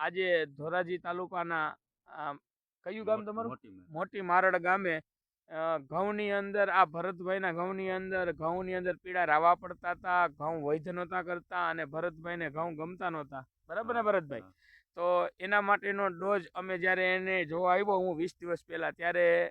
આજે ધોરાજી તાલુકાના કયું ગામ તમારું? મોટી મેં. મોટી મારડ ગામે ઘઉંની અંદર આ ભરતભાઈના ઘઉંની અંદર પીળા રાવા પડતા હતા, ઘઉં વૈધ નહોતા કરતા અને ભરતભાઈને ઘઉં ગમતા નહોતા. બરાબર ને ભરતભાઈ? હા. તો એના માટેનો ડોઝ અમે જ્યારે એને જોવા આવ્યો હું 20 દિવસ પહેલા, ત્યારે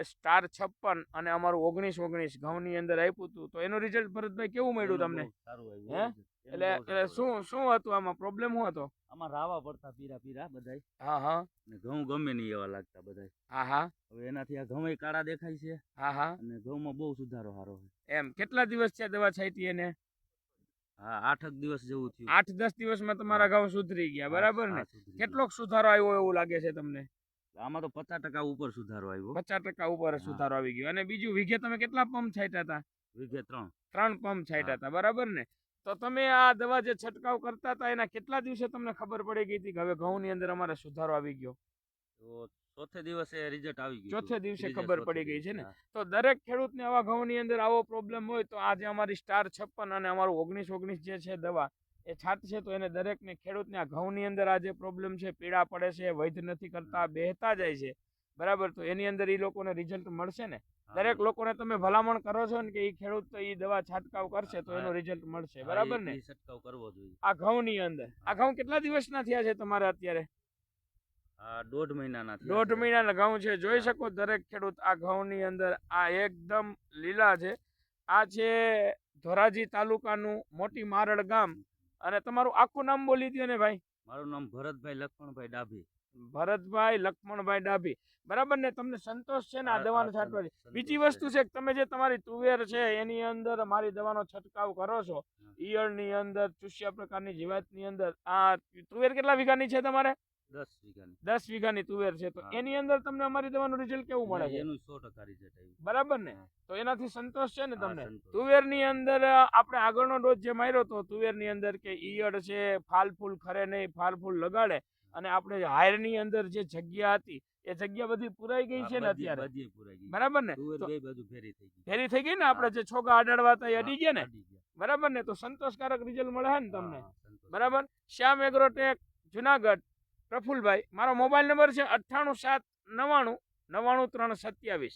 સ્ટાર 56 અને અમારું 19-19 ઘઉંની અંદર આપ્યું હતું. તો એનું રિઝલ્ટ ભરતભાઈ કેવું મળ્યું તમને? બહુ સારું આવ્યું. હે? એનું બહુ એટલે સારું શું હતું આમાં પ્રોબ્લેમ શું હતો? આમાં રાવા પડતા પીરા બધાય, હા હા ને ઘઉં ગમે નહીં એવા લાગતા બધાય. હા હા હવે એનાથી આ ઘઉં કાળા દેખાય છે હા હા અને ઘઉંમાં બહુ સુધારો સારો છે. એમ કેટલા દિવસ છે દવા છાંટી એને? હા, 8 દિવસ જેવું થયું. 8-10 દિવસમાં તમારા ઘઉં સુધરી ગયા, બરાબર ને? હા, સુધરી ગયું. કેટલોક સુધારો આવ્યો એવું લાગે છે તમને? આમાં તો 50% ઉપર સુધારો આવ્યો. 50% ઉપર હા. સુધારો આવી ગયો. અને બીજું, વીઘે તમે કેટલા પંપ છાંટ્યા હતા? વીઘે 3. 3 પંપ છાંટ્યા હતા, બરાબર ને? તો તમે આ દવા જે છંટકાવ કરતા હતા એના કેટલા દિવસે તમને ખબર પડી ગઈ હતી કે હવે ઘઉંની અંદર અમારે સુધારો આવી ગયો? તો ચોથે દિવસે રિઝલ્ટ આવી ગયું. ચોથે દિવસે ત્રીજે ખબર ચોથે પડી ગઈ છે ને? દિવસે, તો દરેક ખેડૂતને આવા ઘઉંની અંદર આવો પ્રોબ્લેમ હોય તો આજે અમારી સ્ટાર 56 અને અમારું 19-19 જે છે દવા એ છાંટશે તો એને દરેકને ખેડૂતને આ ઘઉંની અંદર આ જે પ્રોબ્લેમ છે, પીળા પડે છે, વૈધ નથી કરતા, બેહતા જાય છે, બરાબર? તો એની અંદર એ લોકોને રિઝલ્ટ મળશે ને? હા. દરેક લોકોને તમે ભલામણ કરો છો ને કે એ ખેડૂત તો એ દવા છંટકાવ કરશે તો એનું રિઝલ્ટ મળશે, બરાબર ને? એ છંટકાવ કરવો જોઈએ. આ ઘઉંની અંદર આ ઘઉં કેટલા દિવસના થયા છે તમારે અત્યારે? આ 1.5 મહિનાના થયા 1.5 છે. મહિનાના ઘઉં છે. જોઈ હા. શકો દરેક ખેડૂત આ ઘઉંની અંદર આ એકદમ લીલા છે. આ છે ધોરાજી તાલુકાનું મોટી મારડ ગામ. અને તમારું આખું નામ બોલી દો ને ભાઈ. મારું નામ ભરતભાઈ લક્ષ્મણભાઈ ડાભી. ભરતભાઈ લક્ષ્મણભાઈ ડાભી, બરાબર ને? તમને સંતોષ છે ને આ હા, દવાનો હા, છાંટવાથી? સંતોષ બીજી છે. વસ્તુ છે કે તમે જે તમારી તુવેર છે એની અંદર મારી દવાનો છંટકાવ કરો છો, હા. ઈયળની અંદર, ચૂસ્યા પ્રકારની જીવાતની અંદર, આ તુવેર કેટલા વીઘાની છે તમારે? 10 વીઘાની. 10 વીઘાની તુવેર છે. તો હા. એની અંદર તમને અમારી દવાનું રિઝલ્ટ કેવું મળે છે? એનું 100% રિઝલ્ટ આવ્યું. બરાબર ને? હા. તો એનાથી સંતોષ છે ને હા, તમને? સંતોષ. તુવેરની અંદર આપણે આગળનો ડોઝ જે માર્યો તો તુવેરની અંદર કે ઈયળ છે, ફાલ ફૂલ ખરે નહીં, ફાલ ફૂલ લગાડે, અને આપણે હાયરની અંદર જે જગ્યા હતી એ જગ્યા બધી પુરાઈ ગઈ છે ને અત્યારે, બધી પૂરાઈ ગઈ. બરાબર ને? તુવેર તો બે બાજુ ફેરી થઈ ગઈ. ફેરી થઈ ગઈ ને? આપણે જે છોગા અડાડવા હતા એ હા, અડી ગયા ને? અડી ગયા. બરાબર ને? તો સંતોષકારક રિઝલ્ટ મળે છે ને તમને? હા, સંતોષ. બરાબર. શ્યામ એગ્રોટેક જુનાગઢ, પ્રફુલભાઈ. મારો મોબાઈલ નંબર છે 98 7 99 99 327.